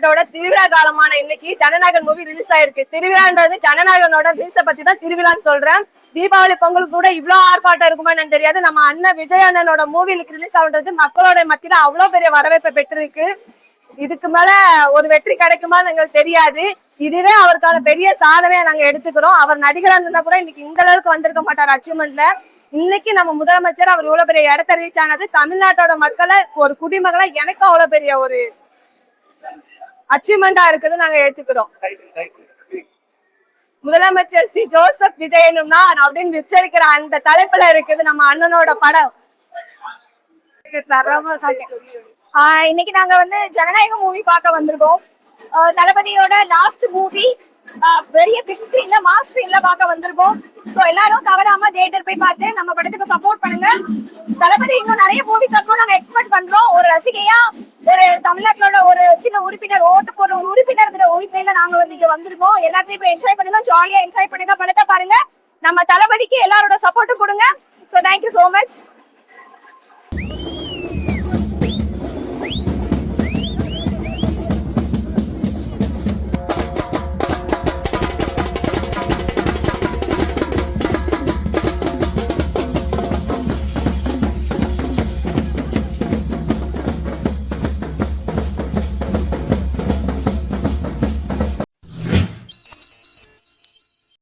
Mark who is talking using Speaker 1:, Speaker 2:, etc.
Speaker 1: தமிழ்நாட்டோட திருவிழா காலமான இன்னைக்கு ஜனநாயகன் மூவி ரிலீஸ் ஆயிருக்கு. திருவிழான்றது ஜனநாயகனோட ரிலீஸ பத்தி தான் திருவிழான்னு சொல்றேன். தீபாவளி பொங்கலுக்கு கூட இவ்வளவு ஆர்ப்பாட்டம் இருக்குமா எனக்கு தெரியாது. நம்ம அண்ணன் விஜய் அண்ணனோட மூவி ரிலீஸ் ஆகுன்றது மக்களோட மத்தியில அவ்வளவு பெரிய வரவேற்பை பெற்றிருக்கு. இதுக்கு மேல ஒரு வெற்றி கிடைக்குமான்னு எங்களுக்கு தெரியாது. இதுவே அவருக்கான பெரிய சாதனையை நாங்க எடுத்துக்கிறோம். அவர் நடிகரா இருந்தா கூட இன்னைக்கு இந்த அளவுக்கு வந்திருக்க மாட்டார் அச்சீவ்மெண்ட்ல. இன்னைக்கு நம்ம முதலமைச்சர் அவர் இவ்வளவு பெரிய இடத்த ரீச் ஆனது தமிழ்நாட்டோட மக்களை ஒரு குடிமகளை எனக்கும் அவ்வளவு பெரிய ஒரு அச்சீவ்மெண்டா இருக்குது நாங்க ஏத்துக்கிறோம். முதலமைச்சர் சி ஜோசப் விஜயனும்னா அப்படின்னு உச்சரிக்கிற அந்த தலைப்புல இருக்குது நம்ம அண்ணனோட படம்.
Speaker 2: இன்னைக்கு நாங்க ஜனநாயக மூவி பார்க்க வந்திருக்கோம். தளபதியோட லாஸ்ட் மூவி பெரிய பிக் ஸ்கிரீன்ல மாஸ் ஸ்கிரீன்ல பார்க்க வந்திருக்கோம். சோ எல்லாரும் தவறாம தியேட்டர் போய் பார்த்து நம்ம படத்துக்கு சப்போர்ட் பண்ணுங்க. தளபதி இன்னும் நிறைய மூவி தரணும் நாங்க எக்ஸ்பெக்ட் பண்றோம். ஒரு ரசிகையா ஒரு தமிழ்நாட்டோட ஒரு சின்ன உறுப்பினர் ஓட்டுக்கு ஒரு உறுப்பினர் உரிமையில நாங்க இங்க வந்திருக்கோம். எல்லாத்தையும் போய் என்ஜாய் பண்ணுங்க, ஜாலியா என்ஜாய் பண்ணுங்க, படத்தை பாருங்க. நம்ம தளபதிக்கு எல்லாரோட சப்போர்ட்டும் கொடுங்க. So thank you so much.